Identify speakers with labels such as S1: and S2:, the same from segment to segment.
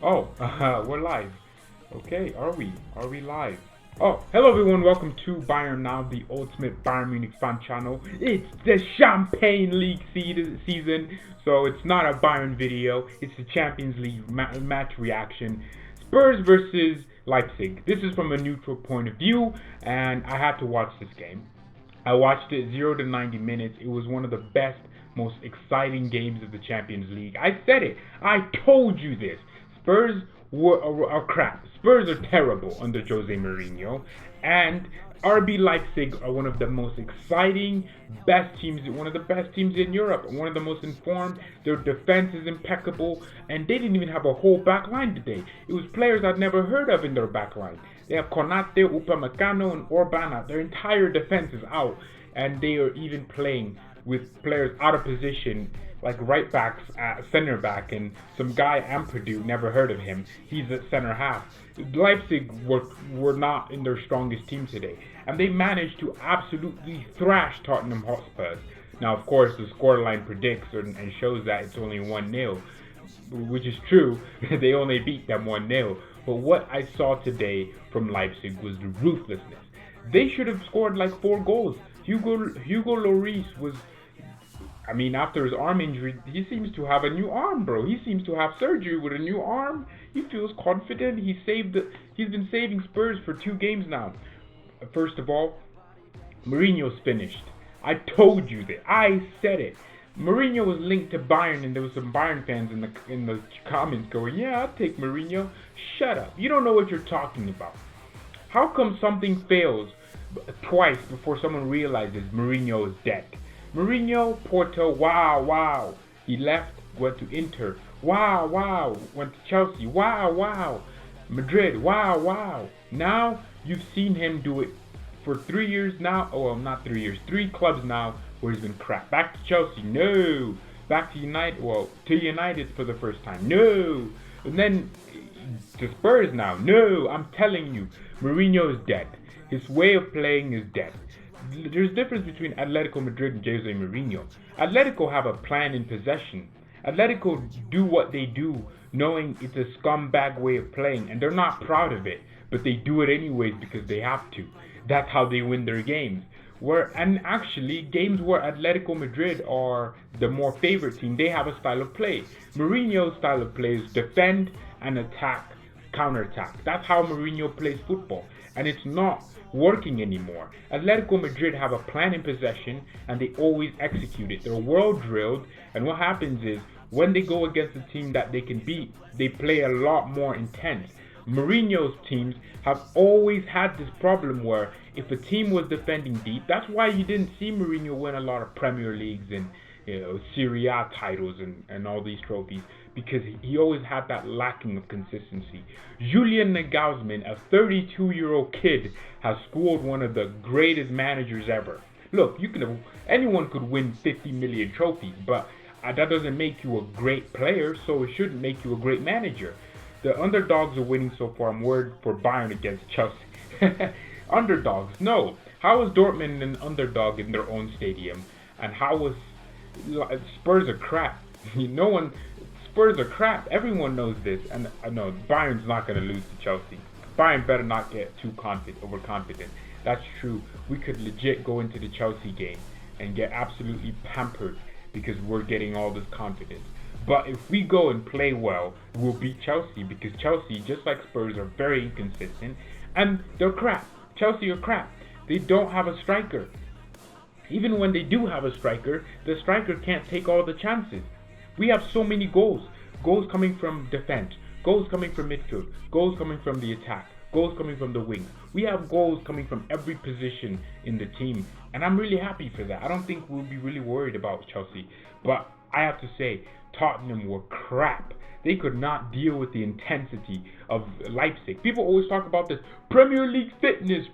S1: Oh, we're live. Okay, are we? Are we live? Oh, hello everyone, welcome to Bayern Now, the ultimate Bayern Munich fan channel. It's the Champagne League season, so it's not a Bayern video, it's the Champions League match reaction. Spurs versus Leipzig. This is from a neutral point of view, and I had to watch this game. I watched it 0 to 90 minutes. It was one of the best, most exciting games of the Champions League. I said it. I told you this. Spurs are crap. Spurs are terrible under Jose Mourinho. And RB Leipzig are one of the most exciting, best teams, one of the best teams in Europe, one of the most informed. Their defense is impeccable, and they didn't even have a whole back line today. It was players I'd never heard of in their back line. They have Konate, Upamecano, and Orbana. Their entire defense is out, and they are even playing with players out of position, like right backs, center back, and some guy Ampadu, never heard of him. He's at center half. Leipzig were not in their strongest team today, and they managed to absolutely thrash Tottenham Hotspurs. Now, of course, the scoreline predicts and shows that it's only 1-0, which is true. They only beat them 1-0. But what I saw today from Leipzig was the ruthlessness. They should have scored like 4 goals. Hugo Lloris was, I mean, after his arm injury, he seems to have a new arm, bro. He seems to have surgery with a new arm. He feels confident. He's been saving Spurs for 2 games now. First of all, Mourinho's finished. I told you that. I said it. Mourinho was linked to Bayern, and there was some Bayern fans in the comments going, "Yeah, I'll take Mourinho." Shut up. You don't know what you're talking about. How come something fails twice before someone realizes Mourinho is dead? Mourinho, Porto, wow. He left, went to Inter, wow. Went to Chelsea, wow. Madrid, wow. Now, you've seen him do it for 3 years now. Oh, well, not 3 years. 3 clubs now where he's been crap. Back to Chelsea, no. Back to United, to United for the first time, no. And then to Spurs now, no. I'm telling you, Mourinho is dead. His way of playing is dead. There's a difference between Athletico Madrid and Jose Mourinho. Atletico have a plan in possession. Atletico do what they do knowing it's a scumbag way of playing, and they're not proud of it, but they do it anyways because they have to. That's how they win their games. And actually, games where Atletico Madrid are the more favorite team, they have a style of play. Mourinho's style of play is defend and attack, counterattack. That's how Mourinho plays football, and it's not working anymore. Atletico Madrid have a plan in possession, and they always execute it. They're well drilled, and what happens is when they go against a team that they can beat, they play a lot more intense. Mourinho's teams have always had this problem where if a team was defending deep, that's why you didn't see Mourinho win a lot of Premier Leagues and Serie A titles and all these trophies, because he always had that lacking of consistency. Julian Nagelsmann, a 32-year-old kid, has schooled one of the greatest managers ever. Look, anyone could win 50 million trophies, but that doesn't make you a great player, so it shouldn't make you a great manager. The underdogs are winning so far. I'm worried for Bayern against Chelsea. Underdogs, no. How is Dortmund an underdog in their own stadium? And how was Spurs are crap? Spurs are crap. Everyone knows this. And I know Bayern's not going to lose to Chelsea. Bayern better not get too overconfident. That's true. We could legit go into the Chelsea game and get absolutely pampered because we're getting all this confidence. But if we go and play well, we'll beat Chelsea, because Chelsea, just like Spurs, are very inconsistent, and they're crap. Chelsea are crap. They don't have a striker. Even when they do have a striker, the striker can't take all the chances. We have so many goals. Goals coming from defense, goals coming from midfield, goals coming from the attack, goals coming from the wing. We have goals coming from every position in the team, and I'm really happy for that. I don't think we'll be really worried about Chelsea, but I have to say, Tottenham were crap. They could not deal with the intensity of Leipzig. People always talk about this Premier League fitness.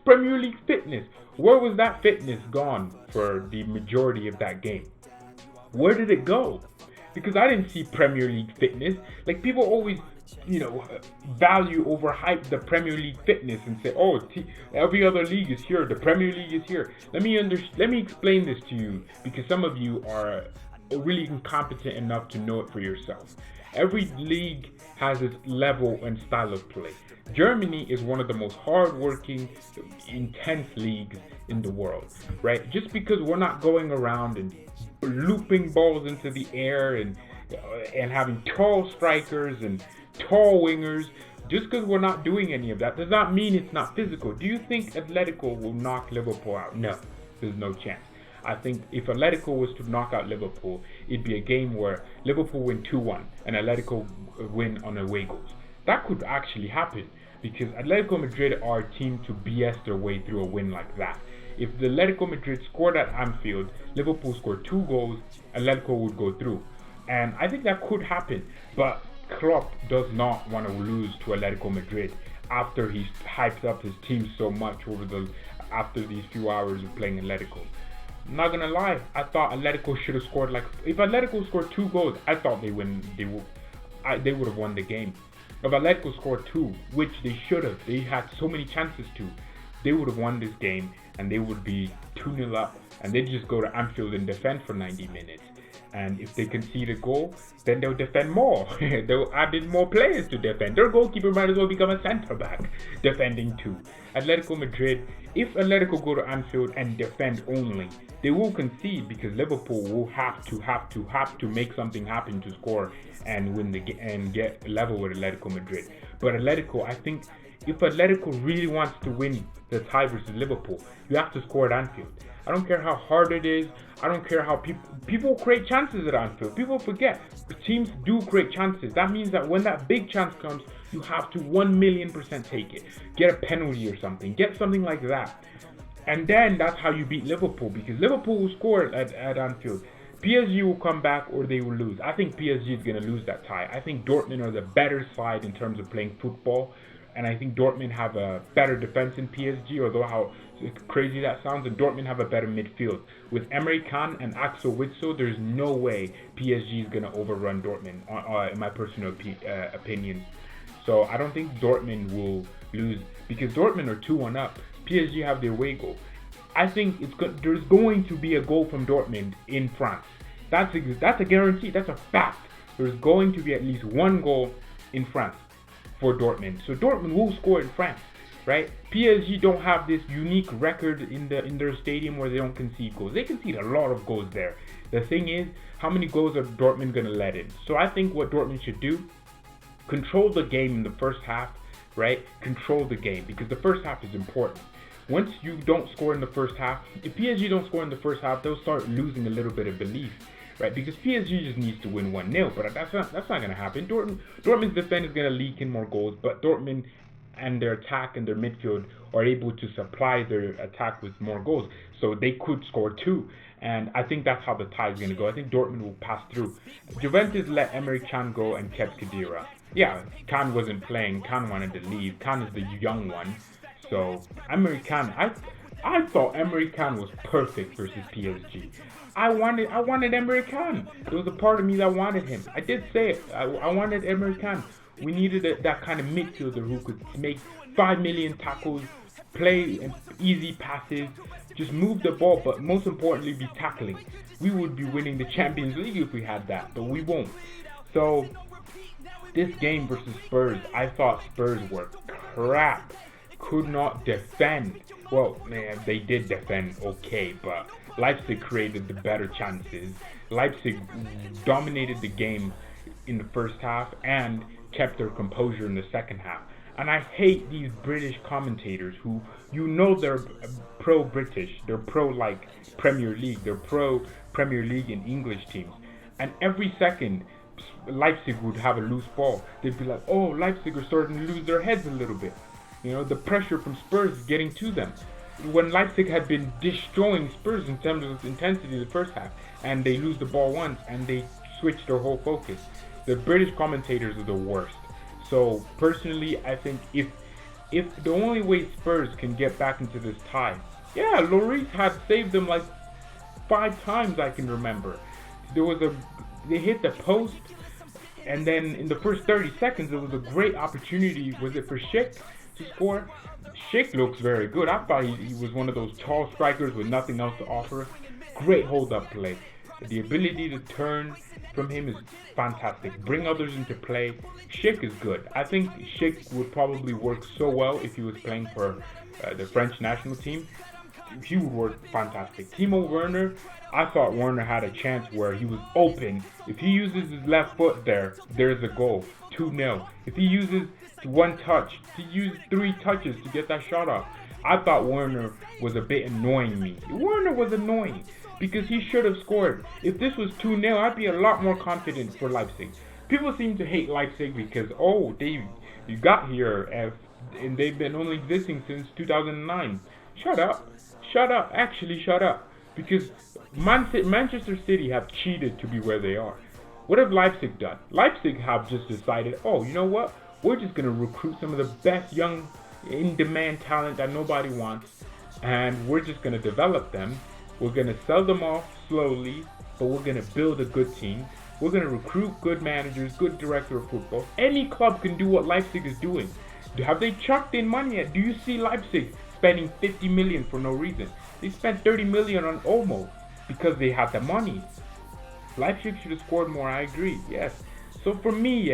S1: Where was that fitness gone for the majority of that game? Where did it go? Because I didn't see Premier League fitness. Like, people always, value overhype the Premier League fitness and say, "Oh, every other league is here. The Premier League is here." Let me explain this to you, because some of you are really incompetent enough to know it for yourself. Every league has its level and style of play. Germany is one of the most hard-working, intense leagues in the world, right? Just because we're not going around and looping balls into the air and having tall strikers and tall wingers, just because we're not doing any of that does not mean it's not physical. Do you think Atletico will knock Liverpool out? No, there's no chance. I think if Atletico was to knock out Liverpool, it'd be a game where Liverpool win 2-1 and Atletico win on away goals. That could actually happen because Atletico Madrid are a team to BS their way through a win like that. If the Atletico Madrid scored at Anfield, Liverpool scored 2 goals, Atletico would go through. And I think that could happen, but Klopp does not want to lose to Atletico Madrid after he's hyped up his team so much after these few hours of playing Atletico. I'm not gonna lie, I thought Atletico should have scored if Atletico scored 2 goals, I thought they would have won the game. If Atletico scored 2, which they should have, they had so many chances to, they would have won this game and they would be 2-0 up and they'd just go to Anfield and defend for 90 minutes. And if they concede a goal, then they'll defend more. They'll add in more players to defend. Their goalkeeper might as well become a centre back, defending too. Atletico Madrid, if Atletico go to Anfield and defend only, they will concede because Liverpool will have to make something happen to score and win and get level with Atletico Madrid. But Atletico, I think, if Atletico really wants to win the tie versus Liverpool, you have to score at Anfield. I don't care how hard it is. I don't care how people create chances at Anfield. People forget teams do create chances. That means that when that big chance comes, you have to 1,000,000% take it. Get a penalty or something. Get something like that. And then that's how you beat Liverpool, because Liverpool will score at Anfield. PSG will come back or they will lose. I think PSG is going to lose that tie. I think Dortmund are the better side in terms of playing football. And I think Dortmund have a better defense in PSG, although how crazy that sounds. And Dortmund have a better midfield. With Emre Can and Axel Witsel, there's no way PSG is going to overrun Dortmund, in my personal opinion. So I don't think Dortmund will lose, because Dortmund are 2-1 up. PSG have their away goal. I think there's going to be a goal from Dortmund in France. That's a guarantee. That's a fact. There's going to be at least 1 goal in France for Dortmund. So Dortmund will score in France, right? PSG don't have this unique record in their stadium where they don't concede goals. They concede a lot of goals there. The thing is, how many goals are Dortmund going to let in? So I think what Dortmund should do, control the game in the first half, right? Control the game, because the first half is important. Once you don't score in the first half, if PSG don't score in the first half, they'll start losing a little bit of belief, right? Because PSG just needs to win 1-0, but that's not going to happen. Dortmund's defense is going to leak in more goals, but Dortmund and their attack and their midfield are able to supply their attack with more goals, so they could score 2. And I think that's how the tie is going to go. I think Dortmund will pass through. Juventus let Emre Can go and kept Khedira. Yeah, Can wasn't playing. Can wanted to leave. Can is the young one. So Emre Can, I thought Emre Can was perfect versus PSG. I wanted Emre Can. There was a part of me that wanted him. I did say it. I wanted Emre Can. We needed that kind of midfielder who could make 5 million tackles, play easy passes, just move the ball, but most importantly be tackling. We would be winning the Champions League if we had that, but we won't. So this game versus Spurs, I thought Spurs were crap. Could not defend. Well, man, they did defend okay, but Leipzig created the better chances. Leipzig dominated the game in the first half and kept their composure in the second half. And I hate these British commentators who, they're pro-British, they're pro-like Premier League, they're pro-Premier League and English teams. And every second, Leipzig would have a loose ball. They'd be like, oh, Leipzig are starting to lose their heads a little bit. The pressure from Spurs is getting to them. When Leipzig had been destroying Spurs in terms of intensity in the first half, and they lose the ball once, and they switch their whole focus. The British commentators are the worst. So personally, I think if the only way Spurs can get back into this tie, yeah, Lloris had saved them like 5 times I can remember. They hit the post, and then in the first 30 seconds, there was a great opportunity. Was it for Schick to score? Schick looks very good. I thought he was one of those tall strikers with nothing else to offer. Great hold-up play. The ability to turn from him is fantastic. Bring others into play. Schick is good. I think Schick would probably work so well if he was playing for the French national team. He would work fantastic. Timo Werner, I thought Werner had a chance where he was open. If he uses his left foot there's a goal. 2-0. If he uses one touch, he used 3 touches to get that shot off. I thought Werner was a bit annoying me. Werner was annoying because he should have scored. If this was 2-0, I'd be a lot more confident for Leipzig. People seem to hate Leipzig because, you got here and they've been only existing since 2009. Shut up. Actually, shut up. Because Manchester City have cheated to be where they are. What have Leipzig done? Leipzig have just decided, you know what? We're just going to recruit some of the best young in-demand talent that nobody wants, and we're just going to develop them. We're going to sell them off slowly, but we're going to build a good team. We're going to recruit good managers, good director of football. Any club can do what Leipzig is doing. Have they chucked in money yet? Do you see Leipzig spending 50 million for no reason? They spent 30 million on Olmo because they had the money. Leipzig should have scored more, I agree, yes. So for me,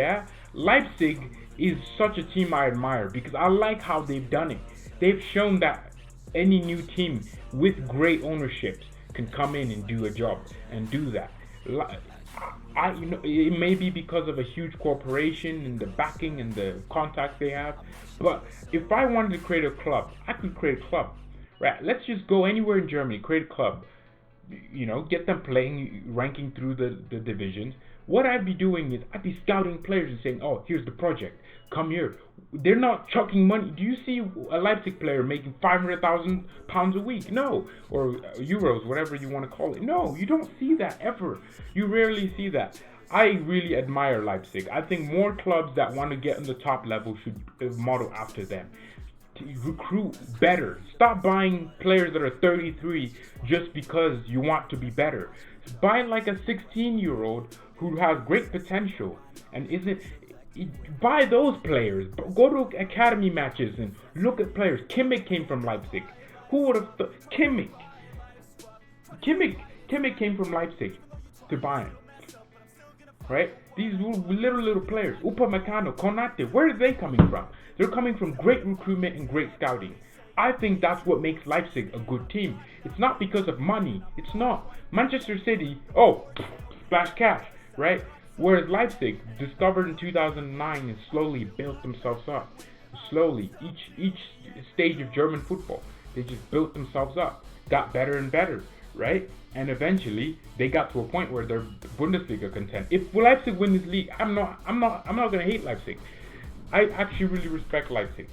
S1: Leipzig is such a team I admire because I like how they've done it. They've shown that any new team with great ownerships can come in and do a job and do that. It may be because of a huge corporation and the backing and the contacts they have, but if I wanted to create a club, I could create a club. Right? Let's just go anywhere in Germany, create a club. Get them playing, ranking through the divisions. What I'd be doing is I'd be scouting players and saying, here's the project. Come here. They're not chucking money. Do you see a Leipzig player making £500,000 a week? No. Or euros, whatever you want to call it. No, you don't see that ever. You rarely see that. I really admire Leipzig. I think more clubs that want to get on the top level should model after them. To recruit better. Stop buying players that are 33 just because you want to be better. Buy like a 16-year-old who has great potential and buy those players. Go to academy matches and look at players. Kimmich came from Leipzig. Who would have thought? Kimmich came from Leipzig to Bayern. Right? These little players. Upamecano, Konate, where are they coming from? They're coming from great recruitment and great scouting. I think that's what makes Leipzig a good team. It's not because of money. It's not. Manchester City, splash cash, right? Whereas Leipzig, discovered in 2009 and slowly built themselves up. Slowly, each stage of German football, they just built themselves up, got better and better, right? And eventually, they got to a point where they're Bundesliga content. If Leipzig win this league, I'm not gonna hate Leipzig. I actually really respect Leipzig.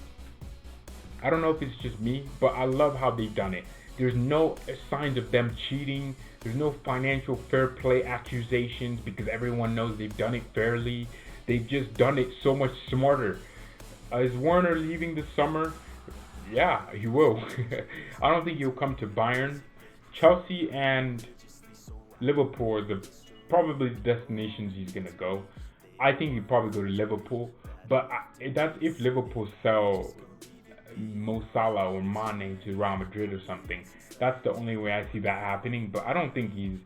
S1: I don't know if it's just me, but I love how they've done it. There's no signs of them cheating. There's no financial fair play accusations because everyone knows they've done it fairly. They've just done it so much smarter. Is Werner leaving this summer? Yeah, he will. I don't think he'll come to Bayern. Chelsea and Liverpool are probably the destinations he's going to go. I think he'd probably go to Liverpool. But that's if Liverpool sell Mo Salah or Mane to Real Madrid or something. That's the only way I see that happening. But I don't think he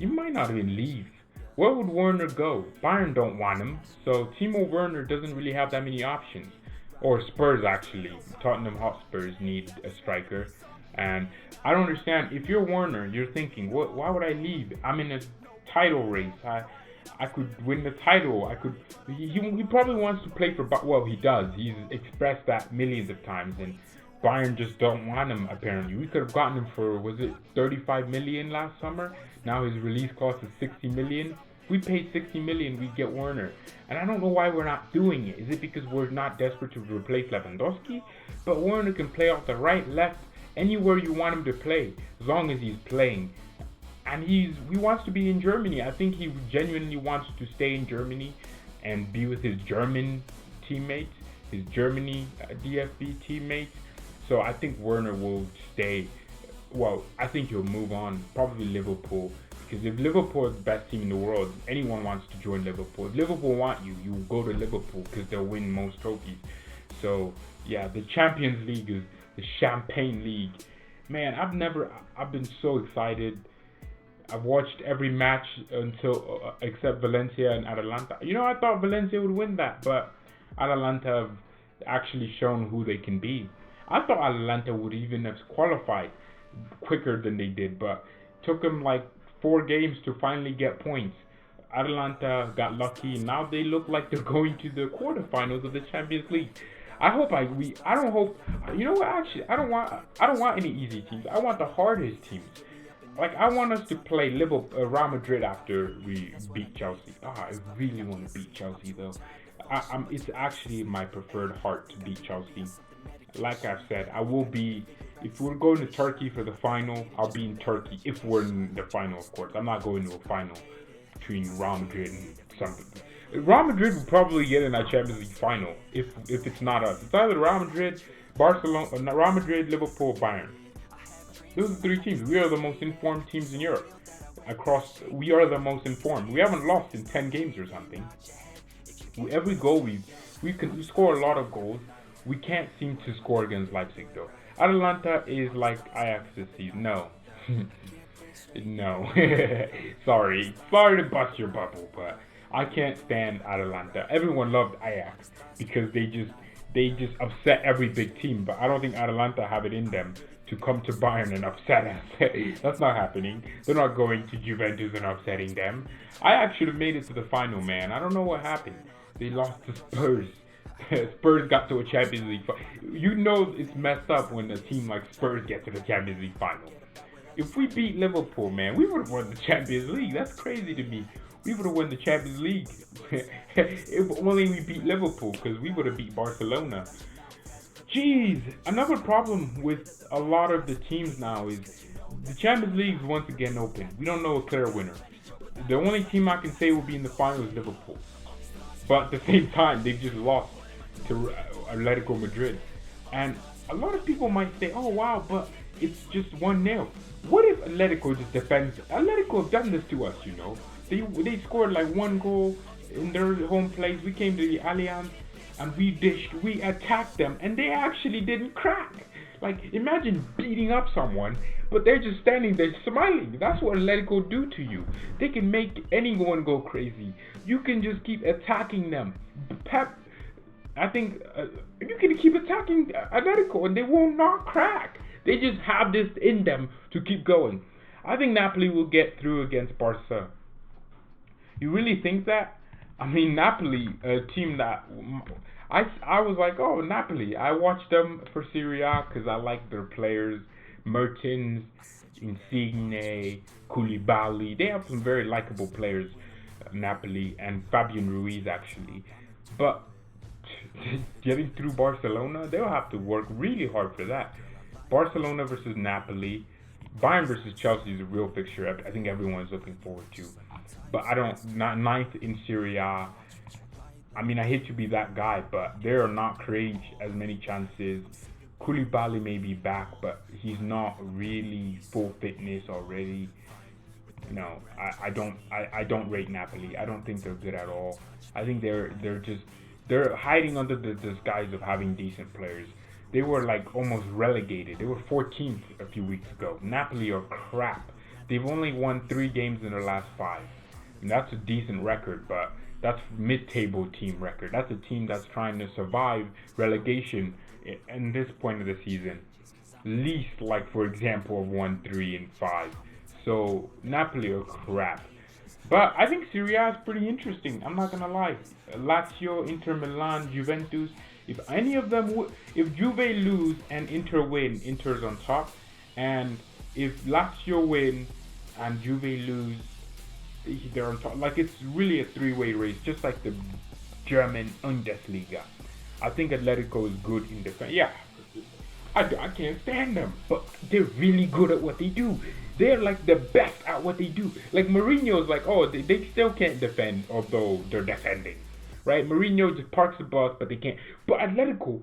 S1: might not even leave. Where would Werner go? Bayern don't want him. So Timo Werner doesn't really have that many options. Or Spurs, actually. Tottenham Hotspurs need a striker. And I don't understand. If you're Werner, you're thinking, why would I leave? I'm in a title race. I could win the title. He probably wants to play for. Well, he does. He's expressed that millions of times, and Bayern just don't want him. Apparently, we could have gotten him for 35 million last summer. Now his release cost is 60 million. If we paid 60 million, we'd get Werner, and I don't know why we're not doing it. Is it because we're not desperate to replace Lewandowski? But Werner can play off the right, left, anywhere you want him to play, as long as he's playing. And he wants to be in Germany. I think he genuinely wants to stay in Germany and be with his German teammates, his Germany DFB teammates. So I think Werner will stay. Well, I think he'll move on, probably Liverpool. Because if Liverpool is the best team in the world, anyone wants to join Liverpool. If Liverpool want you, you go to Liverpool because they'll win most trophies. So yeah, the Champions League is the Champagne League. Man, I've been so excited. I've watched every match until except Valencia and Atalanta. You know, I thought Valencia would win that, but Atalanta have actually shown who they can be. I thought Atalanta would even have qualified quicker than they did, but took them like 4 games to finally get points. Atalanta got lucky, and now they look like they're going to the quarterfinals of the Champions League. I don't hope. You know what? Actually, I don't want any easy teams. I want the hardest teams. Like, I want us to play Real Madrid after we beat Chelsea. I really want to beat Chelsea though. It's actually my preferred heart to beat Chelsea. Like I've said, I will be. If we're going to Turkey for the final, I'll be in Turkey. If we're in the final, of course. I'm not going to a final between Real Madrid and something. Real Madrid will probably get in that Champions League final if it's not us. It's either Real Madrid, Barcelona, Real Madrid, Liverpool, Bayern. Those are 3 teams. We are the most informed teams in Europe. We are the most informed. We haven't lost in 10 games or something. Every goal we score a lot of goals. We can't seem to score against Leipzig though. Atalanta is like Ajax this season. No. No. Sorry to bust your bubble, but I can't stand Atalanta. Everyone loved Ajax because they just upset every big team, but I don't think Atalanta have it in them to come to Bayern and upset us. That's not happening. They're not going to Juventus and upsetting them. Ajax should have made it to the final, man. I don't know what happened. They lost to Spurs. Spurs got to a Champions League final. You know it's messed up when a team like Spurs get to the Champions League final. If we beat Liverpool, man, we would have won the Champions League. That's crazy to me. We would have won the Champions League if only we beat Liverpool, because we would have beat Barcelona. Jeez, another problem with a lot of the teams now is the Champions League is once again open. We don't know a clear winner. The only team I can say will be in the final is Liverpool. But at the same time, they've just lost to Athletico Madrid. And a lot of people might say, oh wow, but it's just 1-0. What if Atletico just defends? Atletico have done this to us, you know. They scored like 1 goal in their home place. We came to the Allianz and we attacked them, and they actually didn't crack. Like, imagine beating up someone, but they're just standing there smiling. That's what Atletico do to you. They can make anyone go crazy. You can just keep attacking them. I think you can keep attacking Atletico and they will not crack. They just have this in them to keep going. I think Napoli will get through against Barca. You really think that? I mean, Napoli, a team that I was like, oh, Napoli. I watched them for Serie A because I like their players. Mertens, Insigne, Koulibaly. They have some very likable players, Napoli, and Fabian Ruiz actually. But getting through Barcelona, they'll have to work really hard for that. Barcelona versus Napoli. Bayern versus Chelsea is a real fixture I think everyone's looking forward to. But not 9th in Serie A. I mean, I hate to be that guy, but they are not creating as many chances. Koulibaly may be back, but he's not really full fitness already. No, I don't rate Napoli. I don't think they're good at all. I think they're hiding under the disguise of having decent players. They were like almost relegated. They were 14th a few weeks ago. Napoli are crap. They've only won 3 games in their last 5. And that's a decent record, but that's mid-table team record. That's a team that's trying to survive relegation in this point of the season. Least, like, for example, of 1, 3, and 5. So Napoli are crap. But I think Serie A is pretty interesting. I'm not gonna lie. Lazio, Inter Milan, Juventus. If any of them, if Juve lose and Inter win, Inter's on top. And if Lazio win and Juve lose, they're on top. Like, it's really a 3-way race, just like the German Bundesliga. I think Atletico is good in defense. Yeah, I can't stand them, but they're really good at what they do. They're like the best at what they do. Like, Mourinho's like, oh, they still can't defend, although they're defending, right? Mourinho just parks the bus, but they can't. But Atletico,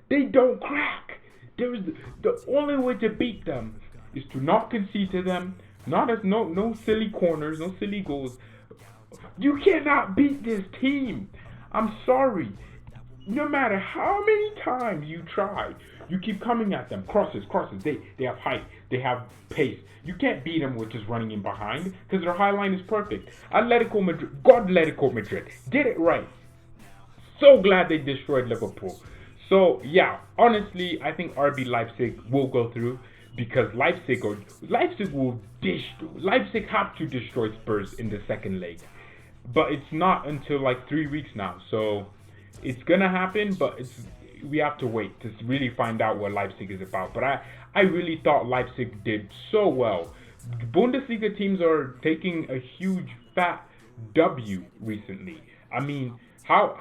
S1: they don't crack. The only way to beat them is to not concede to them. No silly corners, no silly goals. You cannot beat this team. I'm sorry. no matter how many times you try, you keep coming at them. Crosses. They have height. They have pace. You can't beat them with just running in behind because their high line is perfect. Atletico Madrid did it right. So glad they destroyed Liverpool. So yeah, honestly, I think RB Leipzig will go through because Leipzig have to destroy Spurs in the second leg. But it's not until like 3 weeks now. So it's gonna happen, but we have to wait to really find out what Leipzig is about. But I really thought Leipzig did so well. Bundesliga teams are taking a huge fat W recently. I mean, how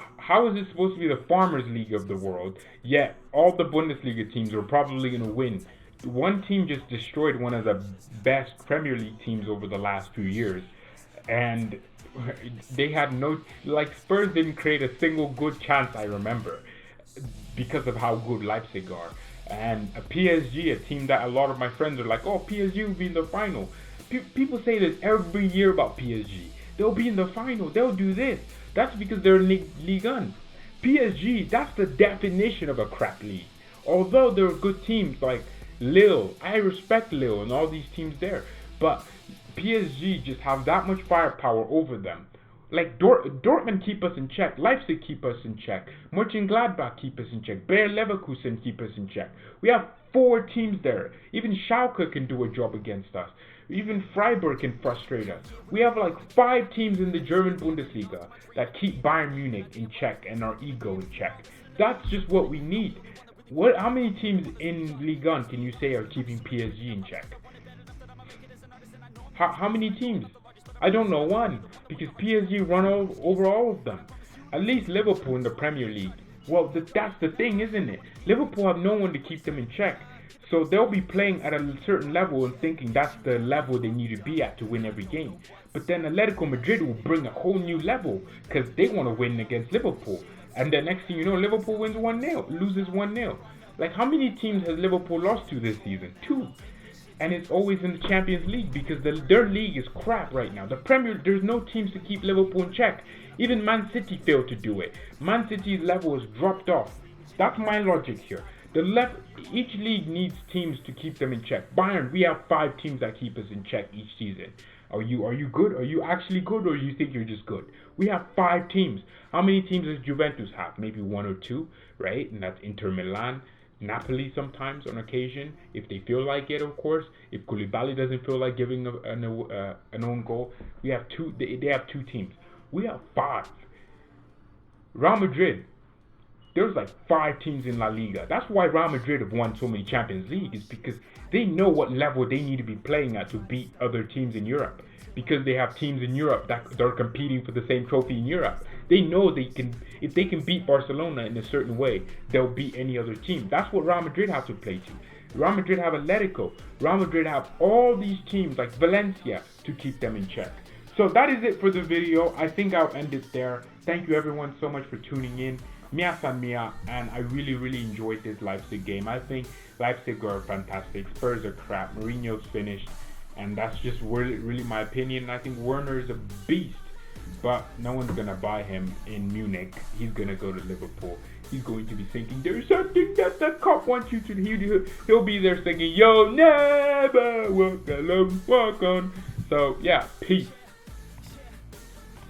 S1: is it supposed to be the Farmers League of the world? Yet all the Bundesliga teams are probably gonna win. One team just destroyed one of the best Premier League teams over the last few years, and they had no, like, Spurs didn't create a single good chance, I remember, because of how good Leipzig are. And a PSG, a team that a lot of my friends are like, oh, PSG will be in the final. People say this every year about PSG. They'll be in the final, they'll do this. That's because they're in Ligue 1. PSG, that's the definition of a crap league. Although there are good teams like Lille, I respect Lille and all these teams there, but PSG just have that much firepower over them. Like Dortmund keep us in check, Leipzig keep us in check, Mönchengladbach keep us in check, Bayer Leverkusen keep us in check. We have 4 teams there. Even Schalke can do a job against us. Even Freiburg can frustrate us. We have like 5 teams in the German Bundesliga that keep Bayern Munich in check and our ego in check. That's just what we need. How many teams in Ligue 1 can you say are keeping PSG in check? How many teams? I don't know one, because PSG run over all of them. At least Liverpool in the Premier League. Well, that's the thing, isn't it? Liverpool have no one to keep them in check. So they'll be playing at a certain level and thinking that's the level they need to be at to win every game. But then Atletico Madrid will bring a whole new level because they want to win against Liverpool. And the next thing you know, Liverpool wins 1-0, loses 1-0. Like, how many teams has Liverpool lost to this season? 2. And it's always in the Champions League because their league is crap right now. The Premier, there's no teams to keep Liverpool in check. Even Man City failed to do it. Man City's level has dropped off. That's my logic here. Each league needs teams to keep them in check. Bayern, we have 5 teams that keep us in check each season. Are you good? Are you actually good, or do you think you're just good? We have 5 teams. How many teams does Juventus have? Maybe 1 or 2, right? And that's Inter Milan, Napoli sometimes on occasion, if they feel like it, of course. If Koulibaly doesn't feel like giving an own goal, we have 2. They have 2 teams. We have 5. Real Madrid. There's like 5 teams in La Liga. That's why Real Madrid have won so many Champions League, is because they know what level they need to be playing at to beat other teams in Europe. Because they have teams in Europe that are competing for the same trophy in Europe. They know they can, if they can beat Barcelona in a certain way, they'll beat any other team. That's what Real Madrid have to play to. Real Madrid have Athletico. Real Madrid have all these teams like Valencia to keep them in check. So that is it for the video. I think I'll end it there. Thank you everyone so much for tuning in. Mia san mia, and I really enjoyed this Leipzig game. I think Leipzig are fantastic. Spurs are crap. Mourinho's finished, and that's just really my opinion. I think Werner is a beast, but no one's gonna buy him in Munich. He's gonna go to Liverpool. He's going to be thinking there's something that the cop wants you to do. He'll be there singing, "You'll never walk alone, walk on." So yeah, peace.